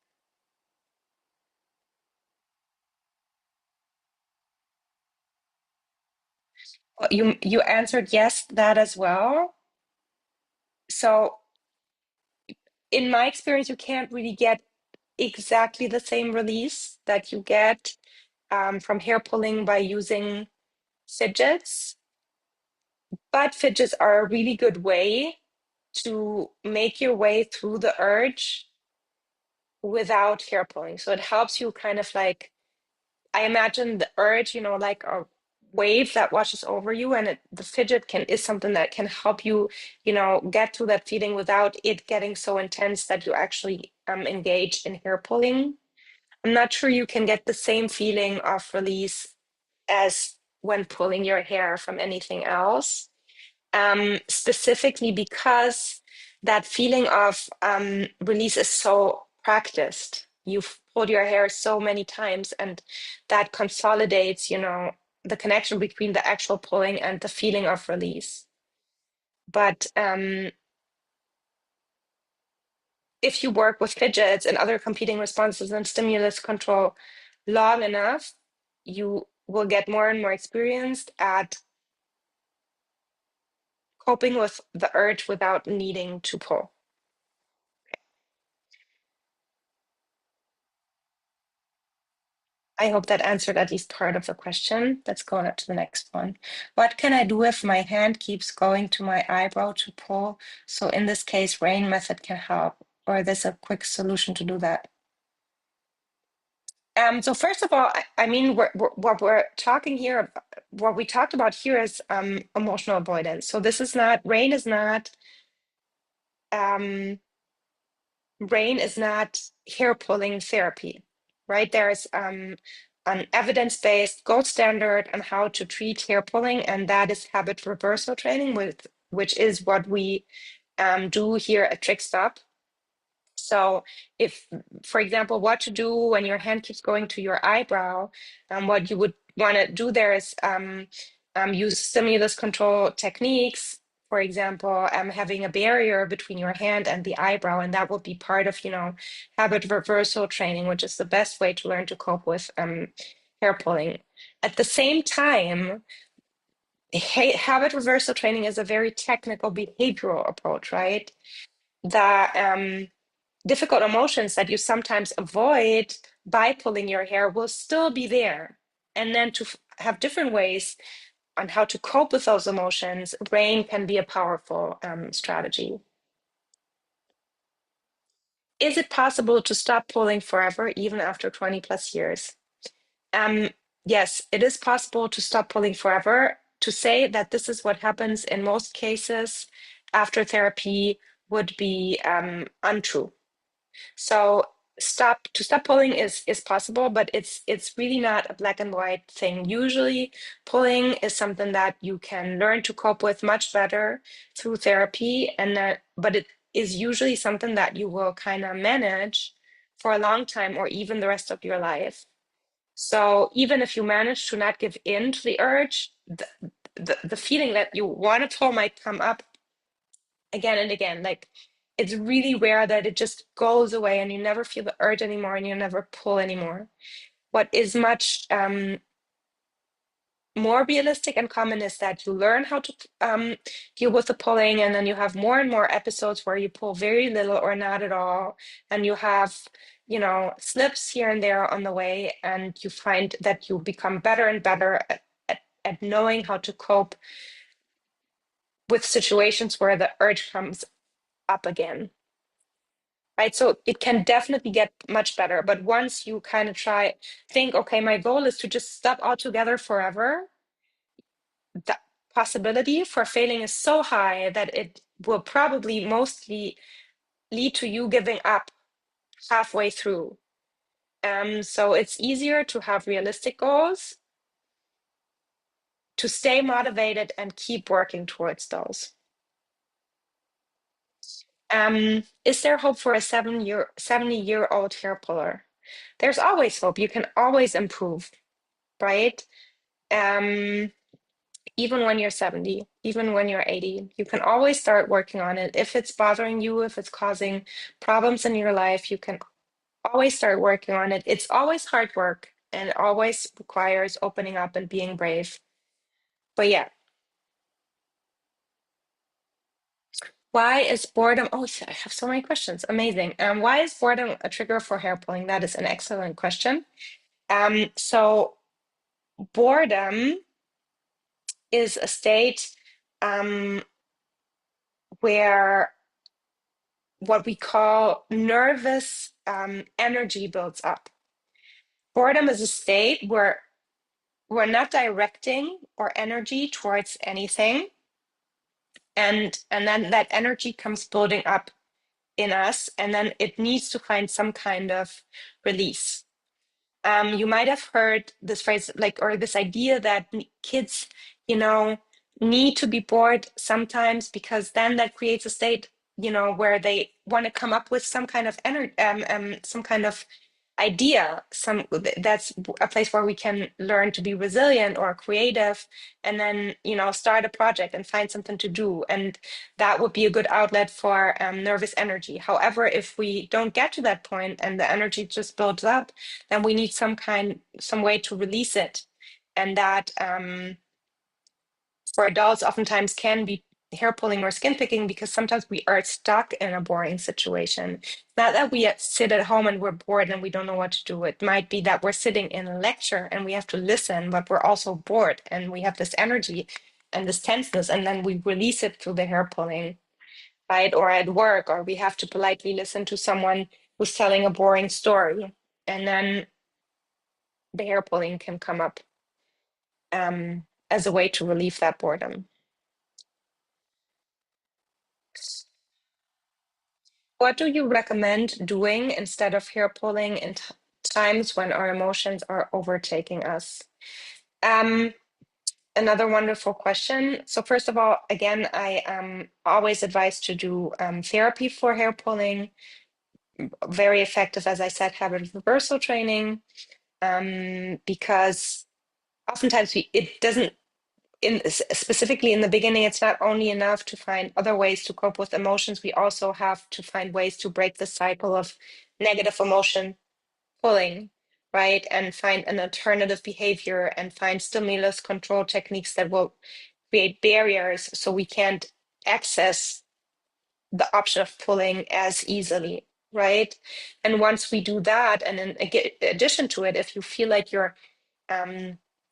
Well, you answered yes, that as well. So in my experience, you can't really get exactly the same release that you get from hair pulling by using fidgets, but fidgets are a really good way to make your way through the urge without hair pulling. So it helps you kind of like, I imagine the urge, like a wave that washes over you, and the fidget is something that can help you, get to that feeling without it getting so intense that you actually engage in hair pulling. I'm not sure you can get the same feeling of release as when pulling your hair from anything else, specifically because that feeling of release is so practiced. You've pulled your hair so many times, and that consolidates, the connection between the actual pulling and the feeling of release. But if you work with fidgets and other competing responses and stimulus control long enough, you will get more and more experienced at coping with the urge without needing to pull. I hope that answered at least part of the question. Let's go on to the next one. What can I do if my hand keeps going to my eyebrow to pull? So in this case, rain method can help, or there's a quick solution to do that. So first of all, I mean, what we're talking here, what we talked about here is emotional avoidance. So this is not, um, rain is not hair pulling therapy, right? There's an evidence-based gold standard on how to treat hair pulling, and that is habit reversal training, which is what we do here at Trickstop. So if, for example, what to do when your hand keeps going to your eyebrow, what you would want to do there is use stimulus control techniques. For example, having a barrier between your hand and the eyebrow, and that will be part of, habit reversal training, which is the best way to learn to cope with hair pulling. At the same time, habit reversal training is a very technical behavioral approach, right? The difficult emotions that you sometimes avoid by pulling your hair will still be there. And then to have different ways on how to cope with those emotions, rain can be a powerful strategy. Is it possible to stop pulling forever, even after 20 plus years? Um, yes, it is possible to stop pulling forever. To say that this is what happens in most cases after therapy would be untrue. So stop pulling is possible, but it's really not a black and white thing. Usually pulling is something that you can learn to cope with much better through therapy, but it is usually something that you will kind of manage for a long time or even the rest of your life. So even if you manage to not give in to the urge, the feeling that you want to pull might come up again and again. Like it's really rare that it just goes away and you never feel the urge anymore and you never pull anymore. What is much more realistic and common is that you learn how to deal with the pulling, and then you have more and more episodes where you pull very little or not at all, and you have, slips here and there on the way, and you find that you become better and better at knowing how to cope with situations where the urge comes up again. Right, so it can definitely get much better, but once you kind of think, okay, my goal is to just stop altogether forever, that possibility for failing is so high that it will probably mostly lead to you giving up halfway through. So it's easier to have realistic goals, to stay motivated and keep working towards those. Is there hope for a 70-year-old hair puller? There's always hope. You can always improve, right? Um, Even when you're 70, even when you're 80, you can always start working on it. If it's bothering you, if it's causing problems in your life, you can always start working on it. It's always hard work and it always requires opening up and being brave. But yeah, why is boredom? Oh, I have so many questions. Amazing. Why is boredom a trigger for hair pulling? That is an excellent question. So boredom is a state um, where what we call nervous energy builds up. Boredom is a state where we're not directing our energy towards anything, and then that energy comes building up in us, and then it needs to find some kind of release. You might have heard this phrase, like, or this idea that kids, you know, need to be bored sometimes because then that creates a state, where they want to come up with some kind of energy, some kind of idea. That's a place where we can learn to be resilient or creative, and then start a project and find something to do, and that would be a good outlet for nervous energy. However, if we don't get to that point and the energy just builds up, then we need some way to release it, and that for adults oftentimes can be hair pulling or skin picking, because sometimes we are stuck in a boring situation. Not that we sit at home and we're bored and we don't know what to do. It might be that we're sitting in a lecture and we have to listen, but we're also bored and we have this energy and this tenseness, and then we release it through the hair pulling, right? Or at work, or we have to politely listen to someone who's telling a boring story, and then the hair pulling can come up as a way to relieve that boredom. What do you recommend doing instead of hair pulling in times when our emotions are overtaking us? Um, Another wonderful question. So first of all, again, I always advise to do therapy for hair pulling. Very effective, as I said, habit reversal training, because oftentimes it doesn't, specifically in the beginning, it's not only enough to find other ways to cope with emotions. We also have to find ways to break the cycle of negative emotion pulling, right? And find an alternative behavior and find stimulus control techniques that will create barriers so we can't access the option of pulling as easily, right? And once we do that, and in addition to it, if you feel like your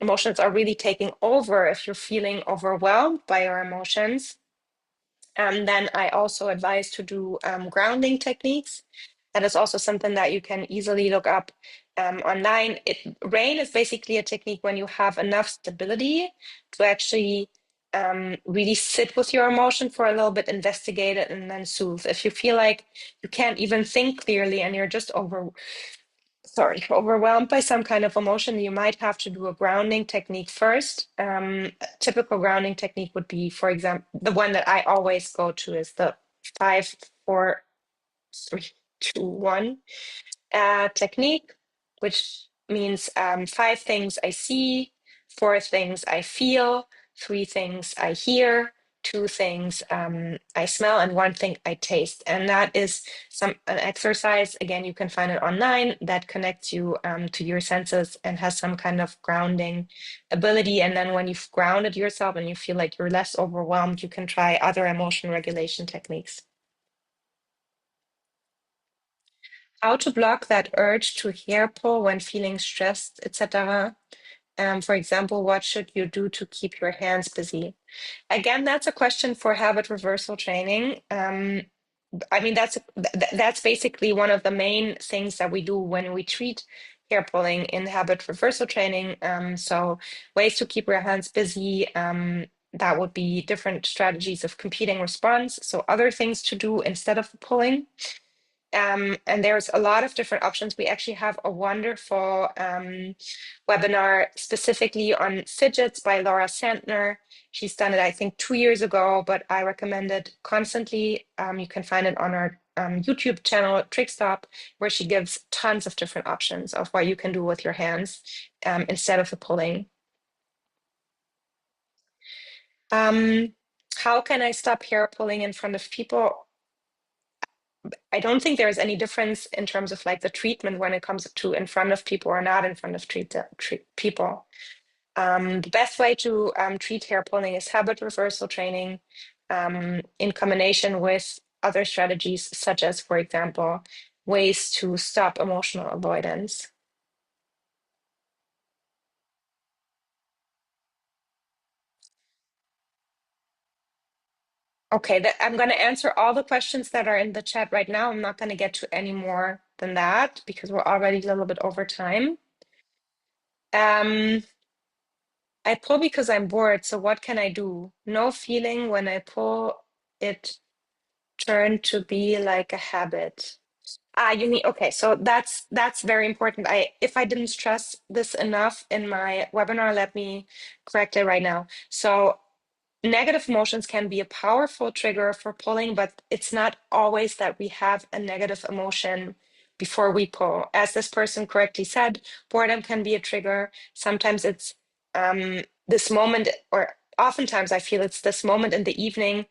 emotions are really taking over, if you're feeling overwhelmed by your emotions, then I also advise to do grounding techniques. That is also something that you can easily look up online. Rain is basically a technique when you have enough stability to actually really sit with your emotion for a little bit, investigate it, and then soothe. If you feel like you can't even think clearly and you're just overwhelmed by some kind of emotion, you might have to do a grounding technique first. A typical grounding technique would be, for example, the one that I always go to is the 5, 4, 3, 2, 1 technique, which means 5 things I see, 4 things I feel, 3 things I hear, 2 things I smell, and 1 thing I taste. And that is an exercise. Again, you can find it online that connects you to your senses and has some kind of grounding ability. And then when you've grounded yourself and you feel like you're less overwhelmed, you can try other emotion regulation techniques. How to block that urge to hair pull when feeling stressed, etc. For example, what should you do to keep your hands busy? Again, that's a question for habit reversal training. I mean, that's basically one of the main things that we do when we treat hair pulling in habit reversal training. So ways to keep your hands busy. that would be different strategies of competing response. So other things to do instead of pulling. And there's a lot of different options. We actually have a wonderful webinar specifically on fidgets by Laura Santner. She's done it, I think, 2 years ago, but I recommend it constantly. You can find it on our YouTube channel, Trickstop, where she gives tons of different options of what you can do with your hands instead of the pulling. How can I stop hair pulling in front of people? I don't think there's any difference in terms of like the treatment when it comes to in front of people or not in front of people. The best way to treat hair pulling is habit reversal training in combination with other strategies, such as, for example, ways to stop emotional avoidance. Okay, I'm going to answer all the questions that are in the chat right now. I'm not going to get to any more than that because we're already a little bit over time. I pull because I'm bored, so what can I do? No feeling when I pull it turned to be like a habit. You mean okay, so that's very important. If I didn't stress this enough in my webinar, let me correct it right now. So negative emotions can be a powerful trigger for pulling, but it's not always that we have a negative emotion before we pull. As this person correctly said, boredom can be a trigger. Sometimes it's this moment, or oftentimes I feel it's this moment in the evening,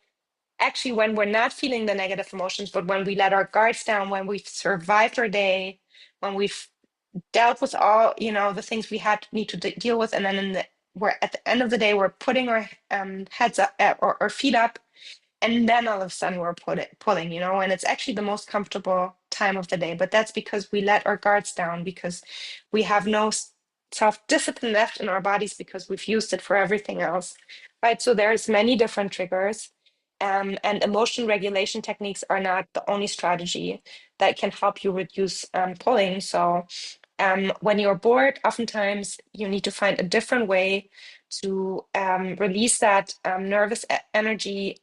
actually, when we're not feeling the negative emotions, but when we let our guards down, when we've survived our day, when we've dealt with all the things we had need to deal with, and then we're at the end of the day, we're putting our heads up or feet up, and then all of a sudden we're pulling, and it's actually the most comfortable time of the day. But that's because we let our guards down, because we have no self-discipline left in our bodies because we've used it for everything else, right? So there's many different triggers, and emotion regulation techniques are not the only strategy that can help you reduce pulling. So when you're bored, oftentimes you need to find a different way to release that nervous energy.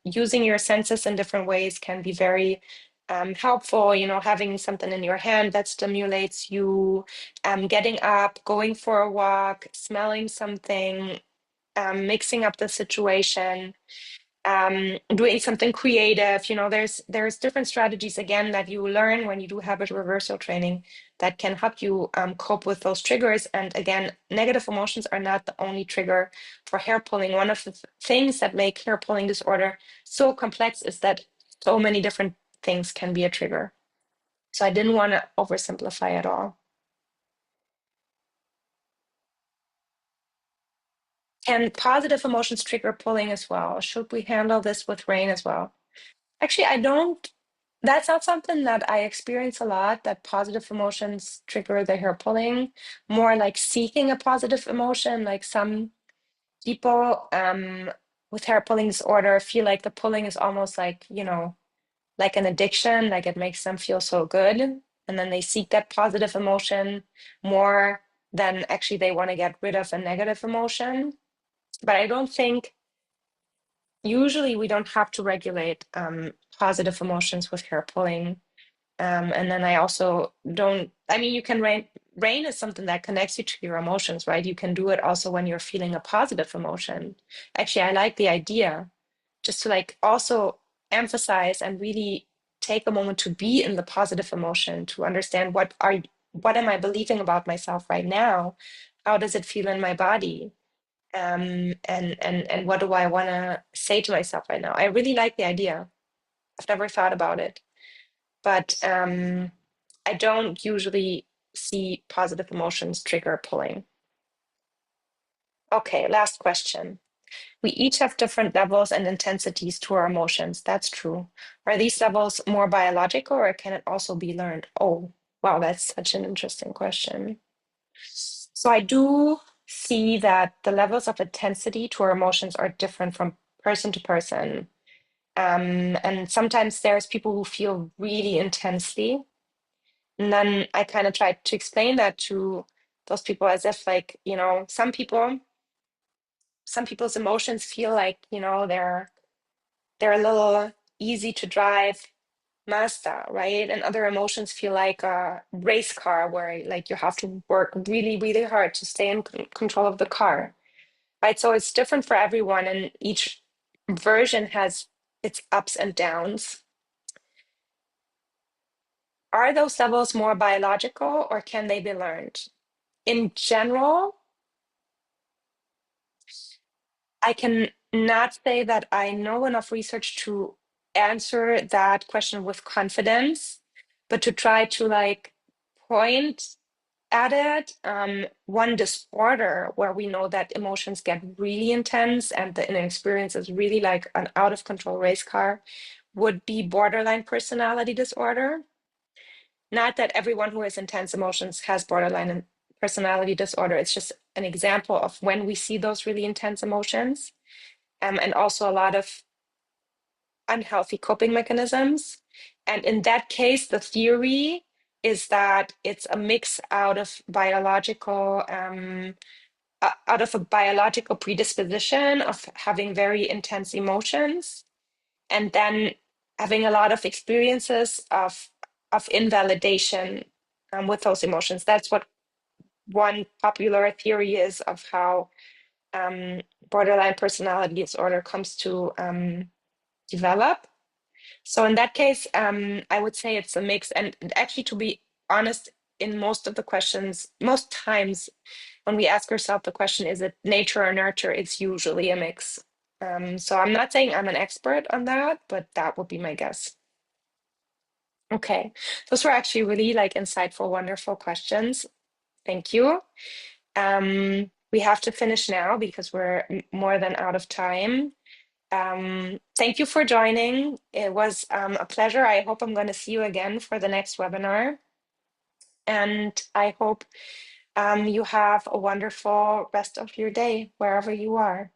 Using your senses in different ways can be very helpful. Having something in your hand that stimulates you, getting up, going for a walk, smelling something, mixing up the situation, doing something creative. There's different strategies again that you learn when you do habit reversal training that can help you cope with those triggers. And again, negative emotions are not the only trigger for hair pulling. One of the things that make hair pulling disorder so complex is that so many different things can be a trigger. So I didn't want to oversimplify at all. And positive emotions trigger pulling as well. Should we handle this with rain as well? Actually, I don't. That's not something that I experience a lot, that positive emotions trigger the hair pulling. More like seeking a positive emotion, like some people with hair pulling disorder feel like the pulling is almost like, like an addiction, like it makes them feel so good. And then they seek that positive emotion more than actually they want to get rid of a negative emotion. But I don't think usually we don't have to regulate positive emotions with hair pulling. And then I also don't, I mean, you can rain is something that connects you to your emotions, right? You can do it also when you're feeling a positive emotion. Actually, I like the idea just to like also emphasize and really take a moment to be in the positive emotion, to understand what am I believing about myself right now? How does it feel in my body? And what do I want to say to myself right now? I really like the idea. I've never thought about it, but I don't usually see positive emotions trigger pulling. Okay, last question. We each have different levels and intensities to our emotions. That's true. Are these levels more biological or can it also be learned? Oh, wow, that's such an interesting question. So I do see that the levels of intensity to our emotions are different from person to person. And sometimes there's people who feel really intensely. And then I kind of try to explain that to those people as if, like, some some people's emotions feel like, they're a little easy to drive Mazda, right? And other emotions feel like a race car where like you have to work really, really hard to stay in control of the car, right? So it's different for everyone, and each version has its ups and downs. Are those levels more biological or can they be learned? In general, I can not say that I know enough research to answer that question with confidence, but to try to like point at it. One disorder where we know that emotions get really intense and the inner experience is really like an out of control race car would be borderline personality disorder. Not that everyone who has intense emotions has borderline personality disorder. It's just an example of when we see those really intense emotions, and also a lot of unhealthy coping mechanisms. And in that case, the theory is that it's a mix out of a biological predisposition of having very intense emotions, and then having a lot of experiences of invalidation with those emotions. That's what one popular theory is of how borderline personality disorder comes to develop. So in that case, I would say it's a mix. And actually, to be honest, in most of the questions, most times when we ask ourselves the question, is it nature or nurture? It's usually a mix. So I'm not saying I'm an expert on that, but that would be my guess. Okay, those were actually really like insightful, wonderful questions. Thank you. We have to finish now because we're more than out of time. Thank you for joining. It was a pleasure. I hope I'm going to see you again for the next webinar. And I hope you have a wonderful rest of your day wherever you are.